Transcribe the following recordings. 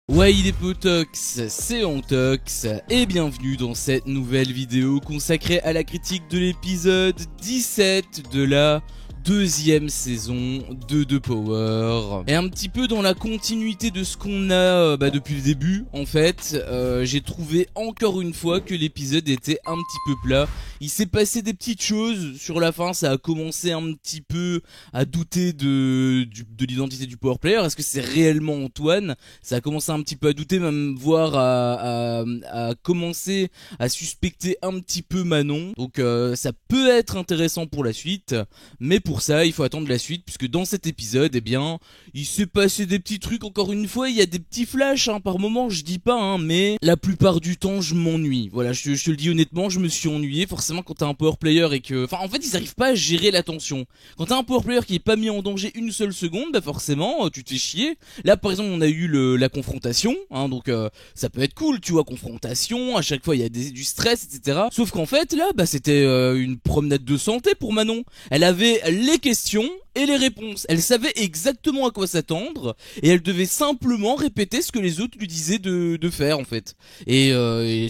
Ouais, il est Potox, c'est Antox, et bienvenue dans cette nouvelle vidéo consacrée à la critique de l'épisode 17 de la deuxième saison de The Power. Et un petit peu dans la continuité de ce qu'on a depuis le début, en fait, j'ai trouvé encore une fois que l'épisode était un petit peu plat. Il s'est passé des petites choses sur la fin, ça a commencé un petit peu à douter de l'identité du Power Player. Est-ce que c'est réellement Antoine? Ça a commencé un petit peu à douter, même voire à commencer à suspecter un petit peu Manon. Donc ça peut être intéressant pour la suite, mais pour ça il faut attendre la suite, puisque dans cet épisode, eh bien, il s'est passé des petits trucs. Encore une fois, il y a des petits flashs par moment, je dis pas, mais la plupart du temps je m'ennuie. Voilà, je te le dis honnêtement, je me suis ennuyé. Forcément, quand t'as un power player et que, enfin, en fait, ils arrivent pas à gérer la tension. Quand t'as un power player qui est pas mis en danger une seule seconde, bah forcément, tu te fais chier. Là, par exemple, on a eu la confrontation, donc ça peut être cool, tu vois, confrontation. À chaque fois, il y a du stress, etc. Sauf qu'en fait, là, c'était une promenade de santé pour Manon. Elle avait les questions et les réponses. Elle savait exactement à quoi s'attendre et elle devait simplement répéter ce que les autres lui disaient de faire, en fait. Et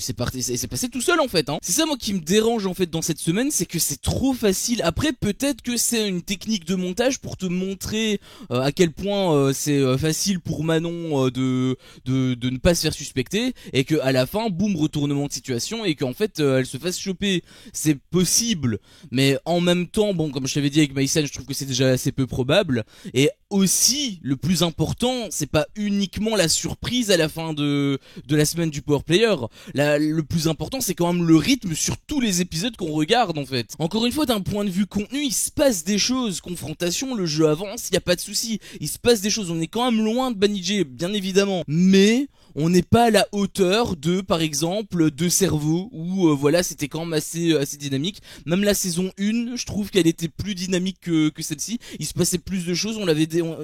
c'est parti, c'est passé tout seul, en fait. C'est ça, moi, qui me dérange, en fait, dans cette semaine, c'est que c'est trop facile. Après, peut-être que c'est une technique de montage pour te montrer à quel point c'est facile pour Manon de ne pas se faire suspecter, et que à la fin, boum, retournement de situation, et qu'en fait elle se fasse choper. C'est possible, mais en même temps, bon, comme je t'avais dit avec Maïsan, je trouve que c'est déjà assez peu probable. Et aussi, le plus important, c'est pas uniquement la surprise à la fin de la semaine du Power Player. Le plus important, c'est quand même le rythme sur tous les épisodes qu'on regarde, en fait. Encore une fois, d'un point de vue contenu, il se passe des choses. Confrontation, le jeu avance, il y a pas de souci. Il se passe des choses. On est quand même loin de Banijé, bien évidemment. Mais on n'est pas à la hauteur de, par exemple, de Cerveau, où voilà, c'était quand même assez dynamique. Même la saison 1, je trouve qu'elle était plus dynamique que celle-ci. Il se passait plus de choses.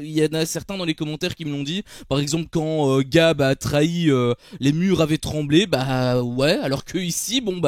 Il y en a certains dans les commentaires qui me l'ont dit. Par exemple, quand Gab a trahi, les murs avaient tremblé. Bah ouais, alors que ici, bon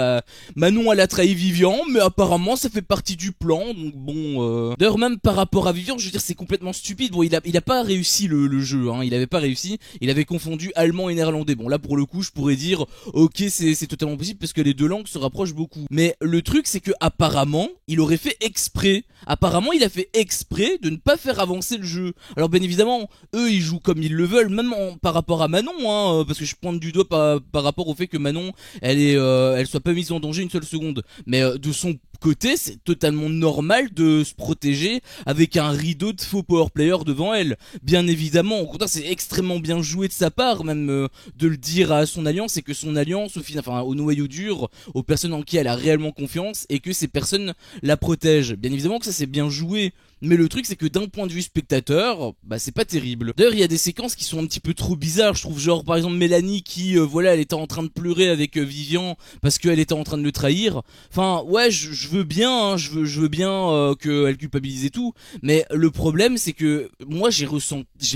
Manon elle a trahi Vivian, mais apparemment ça fait partie du plan. Donc bon. D'ailleurs, même par rapport à Vivian, je veux dire, c'est complètement stupide. Bon, il a pas réussi le jeu. Il avait pas réussi. Il avait confondu allemand et néerlandais. Bon, là pour le coup, je pourrais dire, ok, c'est totalement possible parce que les deux langues se rapprochent beaucoup. Mais le truc, c'est que apparemment, il aurait fait exprès. Apparemment, il a fait exprès de ne pas faire avancer le jeu. Alors bien évidemment, eux, ils jouent comme ils le veulent, même par rapport à Manon, parce que je pointe du doigt par rapport au fait que Manon, elle soit pas mise en danger une seule seconde. Mais de son côté, c'est totalement normal de se protéger avec un rideau de faux power player devant elle. Bien évidemment, au contraire, c'est extrêmement bien joué de sa part, même de le dire à son alliance, et que son alliance, au final, enfin au noyau dur, aux personnes en qui elle a réellement confiance, et que ces personnes la protègent. Bien évidemment que ça c'est bien joué. Mais le truc, c'est que d'un point de vue spectateur, c'est pas terrible. D'ailleurs, il y a des séquences qui sont un petit peu trop bizarres, je trouve. Genre, par exemple, Mélanie qui, voilà, elle était en train de pleurer avec Vivian parce qu'elle était en train de le trahir. Enfin, ouais, je veux bien, je veux bien qu'elle culpabilise et tout. Mais le problème, c'est que moi, j'ai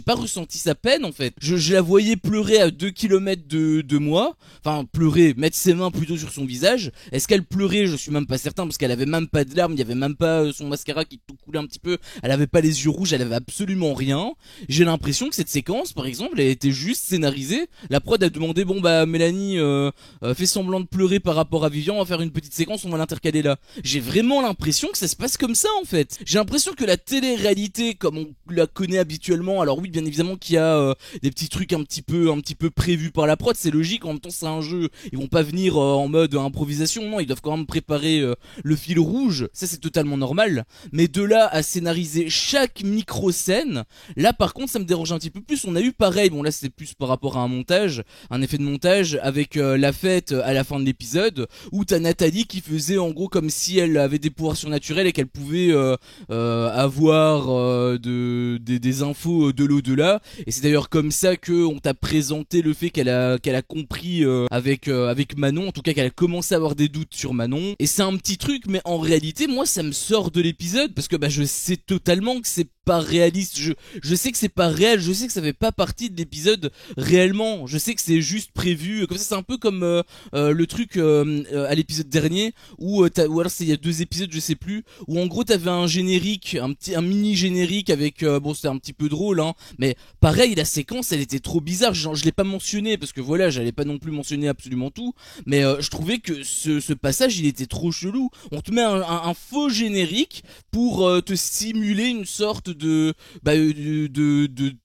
pas ressenti sa peine, en fait. Je la voyais pleurer à 2 kilomètres de moi. Enfin, pleurer, mettre ses mains plutôt sur son visage. Est-ce qu'elle pleurait? Je suis même pas certain, parce qu'elle avait même pas de larmes, il y avait même pas son mascara qui tout coulait un petit peu. Elle avait pas les yeux rouges, elle avait absolument rien. J'ai l'impression que cette séquence, par exemple, elle était juste scénarisée. La prod a demandé, bon Mélanie, fait semblant de pleurer par rapport à Vivian, on va faire une petite séquence, on va l'intercaler là. J'ai vraiment l'impression que ça se passe comme ça, en fait. J'ai l'impression que la télé-réalité, comme on la connaît habituellement, alors oui, bien évidemment qu'il y a des petits trucs un petit peu prévus par la prod, c'est logique. En même temps, c'est un jeu, ils vont pas venir en mode improvisation, non, ils doivent quand même préparer le fil rouge. Ça, c'est totalement normal. Mais de là à scénariser chaque micro-scène, là par contre ça me dérange un petit peu plus. On a eu pareil, bon là c'était plus par rapport à un montage, un effet de montage avec la fête à la fin de l'épisode, où t'as Nathalie qui faisait en gros comme si elle avait des pouvoirs surnaturels et qu'elle pouvait avoir des infos de l'au-delà. Et c'est d'ailleurs comme ça que on t'a présenté le fait qu'elle a compris avec Manon, en tout cas qu'elle a commencé à avoir des doutes sur Manon. Et c'est un petit truc, mais en réalité moi ça me sort de l'épisode, parce que je sais totalement que c'est pas réaliste, je sais que c'est pas réel, je sais que ça fait pas partie de l'épisode réellement, je sais que c'est juste prévu, comme ça c'est un peu comme le truc à l'épisode dernier où ou alors il y a 2 épisodes je sais plus, où en gros t'avais un générique, un mini générique avec bon c'était un petit peu drôle hein, mais pareil la séquence elle était trop bizarre, genre je l'ai pas mentionné parce que voilà j'allais pas non plus mentionner absolument tout, mais je trouvais que ce passage il était trop chelou. On te met un faux générique pour te simuler une sorte de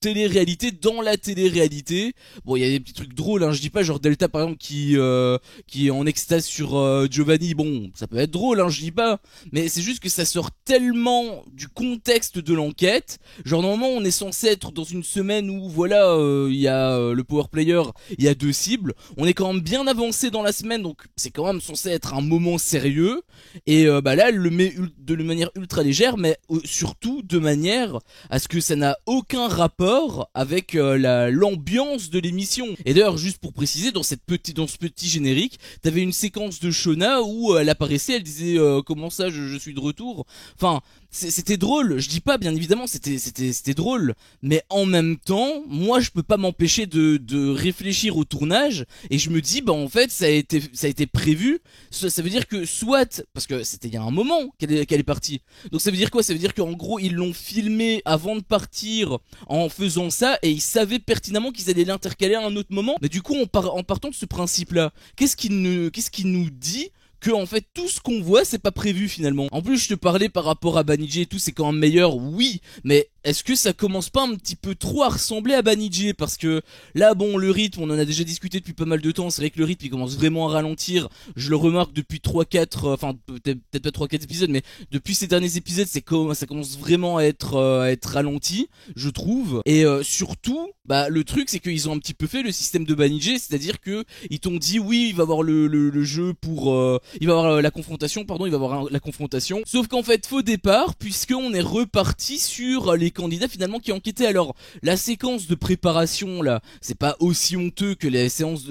télé-réalité dans la télé-réalité. Bon il y a des petits trucs drôles hein, je dis pas genre Delta par exemple qui est en extase sur Giovanni, bon ça peut être drôle hein, je dis pas, mais c'est juste que ça sort tellement du contexte de l'enquête. Genre normalement on est censé être dans une semaine où voilà il y a le power player, il y a 2 cibles, on est quand même bien avancé dans la semaine donc c'est quand même censé être un moment sérieux et bah là elle le met de manière ultra légère mais surtout de manière à ce que ça n'a aucun rapport avec l'ambiance de l'émission. Et d'ailleurs juste pour préciser dans ce petit générique t'avais une séquence de Shona où elle apparaissait, elle disait comment ça je suis de retour, enfin c'était drôle, je dis pas bien évidemment c'était drôle, mais en même temps moi je peux pas m'empêcher de réfléchir au tournage et je me dis bah en fait ça a été prévu, ça veut dire que soit parce que c'était il y a un moment qu'elle est partie, donc ça veut dire quoi, ça veut dire qu'en gros ils l'ont filmé avant de partir en faisant ça et ils savaient pertinemment qu'ils allaient l'intercaler à un autre moment, mais du coup en partant de ce principe là qu'est-ce qui nous dit que en fait tout ce qu'on voit c'est pas prévu finalement. En plus je te parlais par rapport à Banijé et tout, c'est quand même meilleur, oui, mais est-ce que ça commence pas un petit peu trop à ressembler à Banijé? Parce que là bon le rythme on en a déjà discuté depuis pas mal de temps, c'est vrai que le rythme il commence vraiment à ralentir, je le remarque depuis 3-4 enfin peut-être pas 3-4 épisodes mais depuis ces derniers épisodes ça commence vraiment à être ralenti je trouve, et surtout bah le truc c'est qu'ils ont un petit peu fait le système de Banijé, c'est-à-dire que ils t'ont dit oui il va avoir le jeu pour il va avoir la confrontation, pardon, il va avoir la confrontation. Sauf qu'en fait, faux départ, puisqu'on est reparti sur les candidats finalement qui enquêtaient. Alors, la séquence de préparation là, c'est pas aussi honteux que les séquences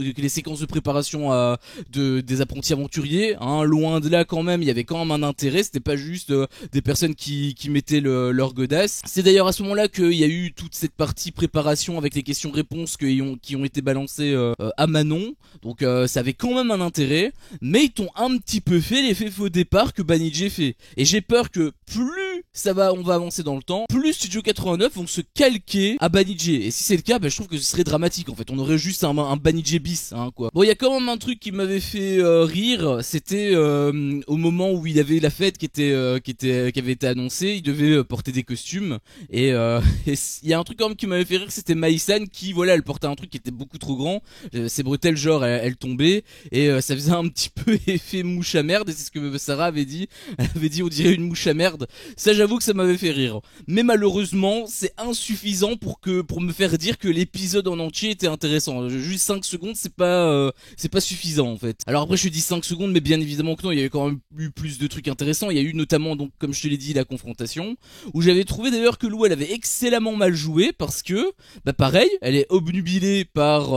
de préparation des apprentis aventuriers, hein, loin de là quand même, il y avait quand même un intérêt, c'était pas juste des personnes qui mettaient leur godasse. C'est d'ailleurs à ce moment-là qu'il y a eu toute cette partie préparation avec les questions-réponses qui ont été balancées à Manon, donc ça avait quand même un intérêt, mais ils t'ont un petit peu fait l'effet faux départ que Banijé fait. Et j'ai peur que plus on va avancer dans le temps, plus Studio 89 vont se calquer à Banijé. Et si c'est le cas, bah, je trouve que ce serait dramatique en fait. On aurait juste un Banijé bis, hein, quoi. Bon, il y a quand même un truc qui m'avait fait rire, c'était au moment où il avait la fête qui avait été annoncée, il devait porter des costumes. Et il y a un truc quand même qui m'avait fait rire, c'était Maïsan qui, voilà, elle portait un truc qui était beaucoup trop grand. Ses bretelles, genre, elle tombait. Et ça faisait un petit peu effet mouche à merde, et c'est ce que Sarah avait dit. Elle avait dit on dirait une mouche à merde. Ça j'avoue que ça m'avait fait rire. Mais malheureusement c'est insuffisant pour me faire dire que l'épisode en entier était intéressant. Juste 5 secondes c'est pas suffisant en fait. Alors après je te dis 5 secondes mais bien évidemment que non, il y avait quand même eu plus de trucs intéressants. Il y a eu notamment donc comme je te l'ai dit la confrontation, où j'avais trouvé d'ailleurs que Lou elle avait excellemment mal joué parce que bah pareil elle est obnubilée par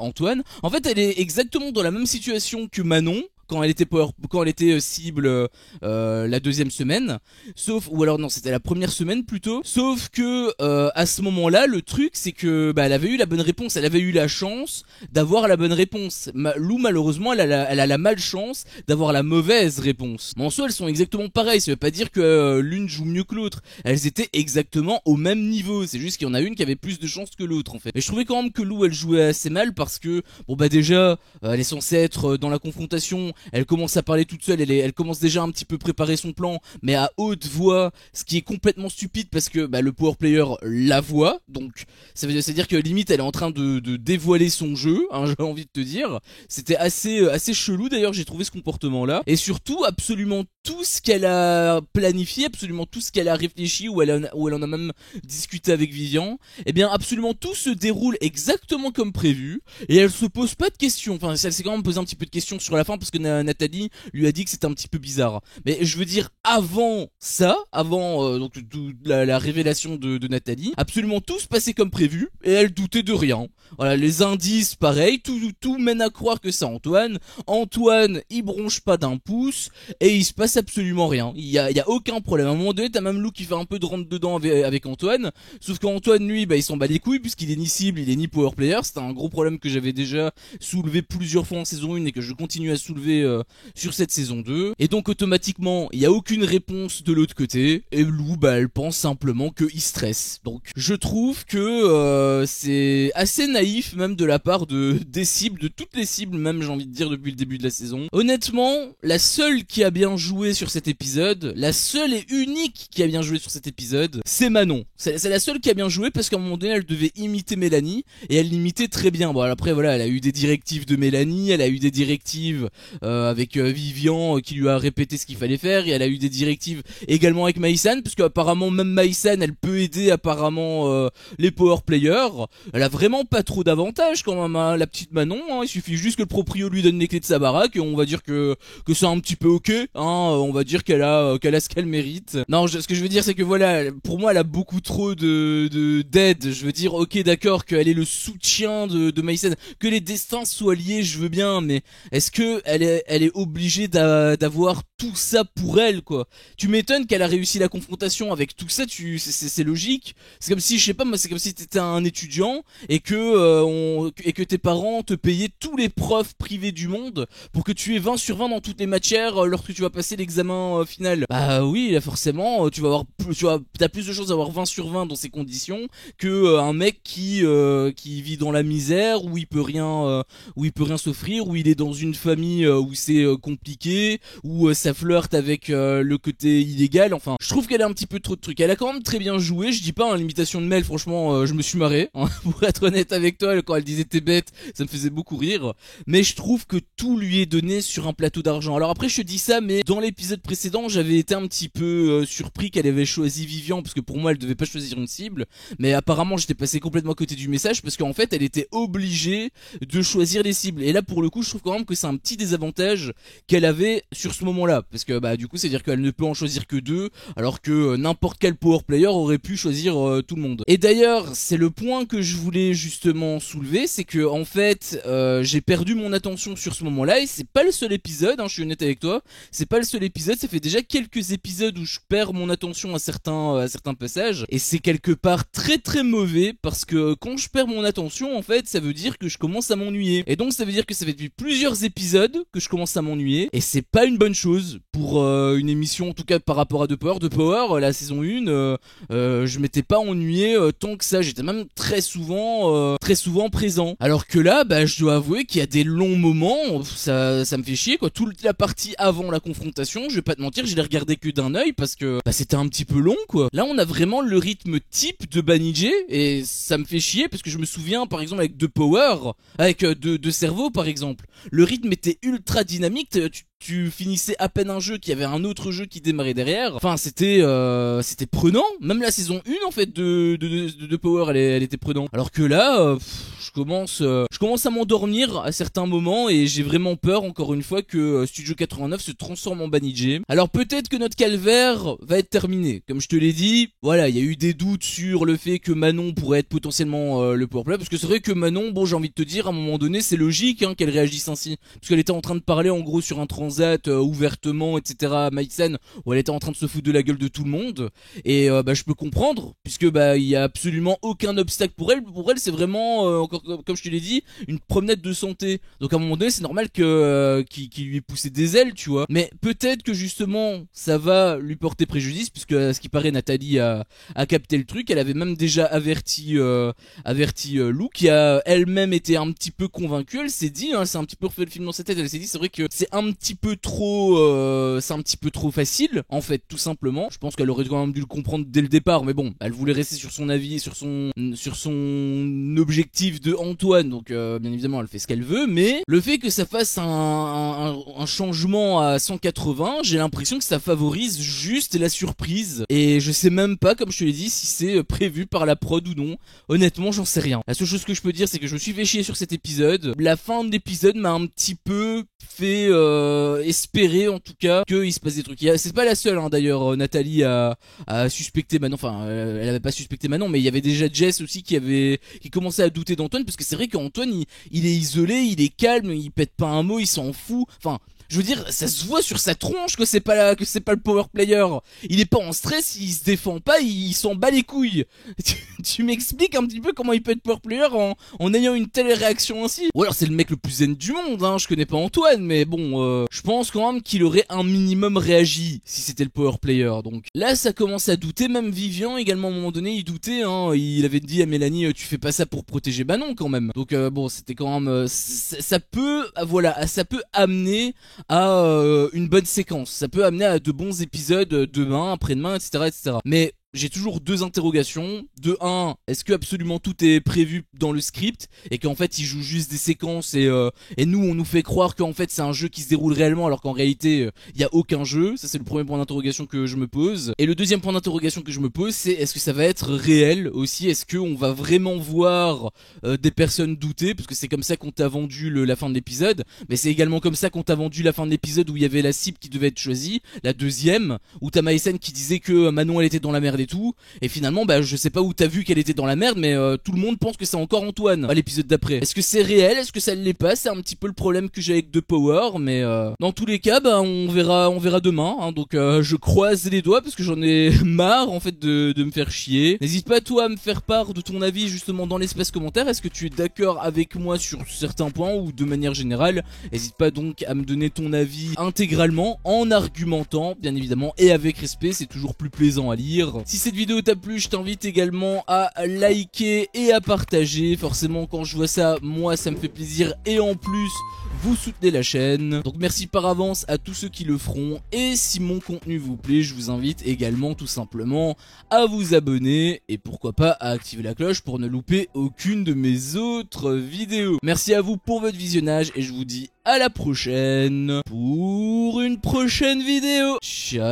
Antoine. En fait elle est exactement dans la même situation que Manon quand elle était cible la deuxième semaine, ou alors non c'était la première semaine plutôt, sauf que à ce moment-là le truc c'est que bah elle avait eu la bonne réponse, elle avait eu la chance d'avoir la bonne réponse. Lou malheureusement elle a la malchance d'avoir la mauvaise réponse. Mais en soi elles sont exactement pareilles, ça veut pas dire que l'une joue mieux que l'autre, elles étaient exactement au même niveau, c'est juste qu'il y en a une qui avait plus de chance que l'autre en fait. Mais je trouvais quand même que Lou elle jouait assez mal parce que bon bah déjà elle est censée être dans la confrontation, elle commence à parler toute seule, elle commence déjà un petit peu préparer son plan, mais à haute voix, ce qui est complètement stupide parce que bah, le power player la voit, donc ça veut dire que limite elle est en train de dévoiler son jeu, hein, j'ai envie de te dire. C'était assez chelou d'ailleurs, j'ai trouvé ce comportement là, et surtout absolument tout ce qu'elle a planifié, absolument tout ce qu'elle a réfléchi, où elle en a même discuté avec Vivian, et bien absolument tout se déroule exactement comme prévu, et elle se pose pas de questions, enfin elle s'est quand même posé un petit peu de questions sur la fin parce que Nathalie lui a dit que c'était un petit peu bizarre. Mais je veux dire, avant ça, avant donc la révélation de Nathalie, absolument tout se passait comme prévu et elle doutait de rien. Voilà, les indices, pareil, tout mène à croire que c'est Antoine. Antoine, il bronche pas d'un pouce et il se passe absolument rien. Il y a aucun problème. À un moment donné, t'as même Lou qui fait un peu de rentre dedans avec Antoine. Sauf qu'Antoine, lui, bah, il s'en bat les couilles puisqu'il est ni cible, il est ni power player. C'était un gros problème que j'avais déjà soulevé plusieurs fois en saison 1 et que je continue à soulever sur cette saison 2. Et donc automatiquement, il y a aucune réponse de l'autre côté. Et Lou, bah, elle pense simplement qu'il stresse. Donc je trouve que c'est assez naïf même de la part des cibles, de toutes les cibles même, j'ai envie de dire, depuis le début de la saison. Honnêtement, la seule qui a bien joué sur cet épisode, la seule et unique qui a bien joué sur cet épisode, c'est Manon. C'est la seule qui a bien joué parce qu'à un moment donné, elle devait imiter Mélanie et elle l'imitait très bien. Bon, après voilà, elle a eu des directives de Mélanie, elle a eu des directives avec Vivian qui lui a répété ce qu'il fallait faire, et elle a eu des directives également avec Maïsan, parce qu'apparemment même Maïsan, elle peut aider apparemment les power players. Elle a vraiment pas trop d'avantages quand même, hein, la petite Manon, hein. Il suffit juste que le proprio lui donne les clés de sa baraque et on va dire que c'est un petit peu ok, hein. On va dire qu'elle a ce qu'elle mérite. Non, ce que je veux dire c'est que voilà, pour moi elle a beaucoup trop d'aide. Je veux dire, ok, d'accord qu'elle est le soutien de Maïsen, que les destins soient liés, je veux bien, mais est-ce que elle est obligée d'avoir tout ça pour elle, quoi? Tu m'étonnes qu'elle a réussi la confrontation avec tout ça, c'est logique. C'est comme si, je sais pas moi, c'est comme si t'étais un étudiant et que tes parents te payaient tous les profs privés du monde pour que tu aies 20 sur 20 dans toutes les matières lorsque tu vas passer l'examen final. Bah oui, là forcément, t'as plus de chances d'avoir 20 sur 20 dans ces conditions que un mec qui vit dans la misère, où il peut rien s'offrir, où il est dans une famille où c'est compliqué, où ça flirte avec le côté illégal. Enfin, je trouve qu'elle a un petit peu trop de trucs. Elle a quand même très bien joué, je dis pas, hein, l'imitation de Mel, franchement, je me suis marré, hein, pour être honnête avec toi, quand elle disait t'es bête, ça me faisait beaucoup rire. Mais je trouve que tout lui est donné sur un plateau d'argent. Alors après, je te dis ça, mais dans l'épisode précédent, j'avais été un petit peu surpris qu'elle avait choisi Vivian, parce que pour moi, elle devait pas choisir une cible. Mais apparemment, j'étais passé complètement à côté du message, parce qu'en fait, elle était obligée de choisir les cibles. Et là, pour le coup, je trouve quand même que c'est un petit désavantage qu'elle avait sur ce moment-là, parce que bah du coup, c'est-à-dire qu'elle ne peut en choisir que deux, alors que n'importe quel power player aurait pu choisir tout le monde. Et d'ailleurs, c'est le point que je voulais justement soulever, c'est que en fait, j'ai perdu mon attention sur ce moment-là, et c'est pas le seul épisode, hein, je suis honnête avec toi, c'est pas le seul épisode, ça fait déjà quelques épisodes où je perds mon attention à certains passages, et c'est quelque part très très mauvais, parce que quand je perds mon attention, en fait, ça veut dire que je commence à m'ennuyer. Et donc ça veut dire que ça fait depuis plusieurs épisodes que je commence à m'ennuyer, et c'est pas une bonne chose pour une émission, en tout cas par rapport à The Power. The Power, la saison 1, je m'étais pas ennuyé tant que ça, j'étais même très souvent présent. Alors que là, bah je dois avouer qu'il y a des longs moments, ça me fait chier, quoi. Toute la partie avant la confrontation, je vais pas te mentir, je l'ai regardé que d'un œil parce que bah, c'était un petit peu long, quoi. Là, on a vraiment le rythme type de Banijé, et ça me fait chier parce que je me souviens par exemple avec The Power, avec de Cerveau par exemple, le rythme était ultra dynamique, tu finissais à peine un jeu qu'il y avait un autre jeu qui démarrait derrière. Enfin, c'était prenant. Même la saison 1 en fait de Power, elle était prenante. Alors que là, je commence à m'endormir à certains moments, et j'ai vraiment peur encore une fois que Studio 89 se transforme en Banijé. Alors peut-être que notre calvaire va être terminé. Comme je te l'ai dit, voilà, il y a eu des doutes sur le fait que Manon pourrait être potentiellement le power play, parce que c'est vrai que Manon, bon, j'ai envie de te dire, à un moment donné, c'est logique hein, qu'elle réagisse ainsi, parce qu'elle était en train de parler en gros sur un transat ouvertement, etc. à Maïsen, où elle était en train de se foutre de la gueule de tout le monde, et bah je peux comprendre, puisque bah il y a absolument aucun obstacle pour elle. Pour elle, c'est vraiment encore comme je te l'ai dit, une promenade de santé. Donc à un moment donné, c'est normal que qu'il lui ait poussé des ailes, tu vois. Mais peut-être que justement, ça va lui porter préjudice, puisque à ce qui paraît, Nathalie a capté le truc. Elle avait même déjà averti Lou, qui a elle-même été un petit peu convaincue. Elle s'est dit, hein, c'est un petit peu refait le film dans sa tête. Elle s'est dit, c'est vrai que c'est un petit peu trop facile, en fait, tout simplement. Je pense qu'elle aurait quand même dû le comprendre dès le départ, mais bon, elle voulait rester sur son avis, sur son objectif de Antoine, donc bien évidemment elle fait ce qu'elle veut, mais le fait que ça fasse un changement à 180, j'ai l'impression que ça favorise juste la surprise, et je sais même pas, comme je te l'ai dit, si c'est prévu par la prod ou non. Honnêtement, j'en sais rien. La seule chose que je peux dire, c'est que je me suis fait chier sur cet épisode. La fin de l'épisode m'a un petit peu fait espérer, en tout cas, qu'il se passe des trucs. C'est pas la seule, hein, d'ailleurs. Nathalie a suspecté Manon. Enfin, elle avait pas suspecté Manon, mais il y avait déjà Jess aussi qui commençait à douter d'Antoine, parce que c'est vrai qu'Antoine, il est isolé, il est calme, il pète pas un mot, il s'en fout. Enfin, je veux dire, ça se voit sur sa tronche que c'est pas le power player. Il est pas en stress, il se défend pas, il s'en bat les couilles. Tu m'expliques un petit peu comment il peut être power player en ayant une telle réaction ainsi? Ou alors c'est le mec le plus zen du monde, hein, je connais pas Antoine, mais bon, je pense quand même qu'il aurait un minimum réagi si c'était le power player. Donc là, ça commence à douter, même Vivian également à un moment donné, il doutait, hein, il avait dit à Mélanie, tu fais pas ça pour protéger Manon quand même. Donc bon, c'était quand même, ça peut amener à une bonne séquence, ça peut amener à de bons épisodes demain, après-demain, etc. Mais j'ai toujours deux interrogations. De un, est-ce que absolument tout est prévu dans le script et qu'en fait ils jouent juste des séquences et nous on nous fait croire qu'en fait c'est un jeu qui se déroule réellement alors qu'en réalité il y a aucun jeu. Ça c'est le premier point d'interrogation que je me pose. Et le deuxième point d'interrogation que je me pose, c'est est-ce que ça va être réel aussi? Est-ce qu'on va vraiment voir des personnes douter? Parce que c'est comme ça qu'on t'a vendu la fin de l'épisode, mais c'est également comme ça qu'on t'a vendu la fin de l'épisode où il y avait la cible qui devait être choisie, la deuxième, où t'as Maësen qui disait que Manon elle était dans la merde et tout, et finalement bah je sais pas où t'as vu qu'elle était dans la merde, mais tout le monde pense que c'est encore Antoine à l'épisode d'après. Est-ce que c'est réel? Est-ce que ça ne l'est pas? C'est un petit peu le problème que j'ai avec The Power, mais dans tous les cas bah on verra demain, hein, donc je croise les doigts parce que j'en ai marre en fait de me faire chier. N'hésite pas toi à me faire part de ton avis justement dans l'espace commentaire. Est-ce que tu es d'accord avec moi sur certains points ou de manière générale? N'hésite pas donc à me donner ton avis intégralement en argumentant bien évidemment et avec respect, c'est toujours plus plaisant à lire. Si cette vidéo t'a plu, je t'invite également à liker et à partager. Forcément quand je vois ça, moi ça me fait plaisir et en plus vous soutenez la chaîne. Donc merci par avance à tous ceux qui le feront. Et si mon contenu vous plaît, je vous invite également tout simplement à vous abonner et pourquoi pas à activer la cloche pour ne louper aucune de mes autres vidéos. Merci à vous pour votre visionnage et je vous dis à la prochaine pour une prochaine vidéo. Ciao.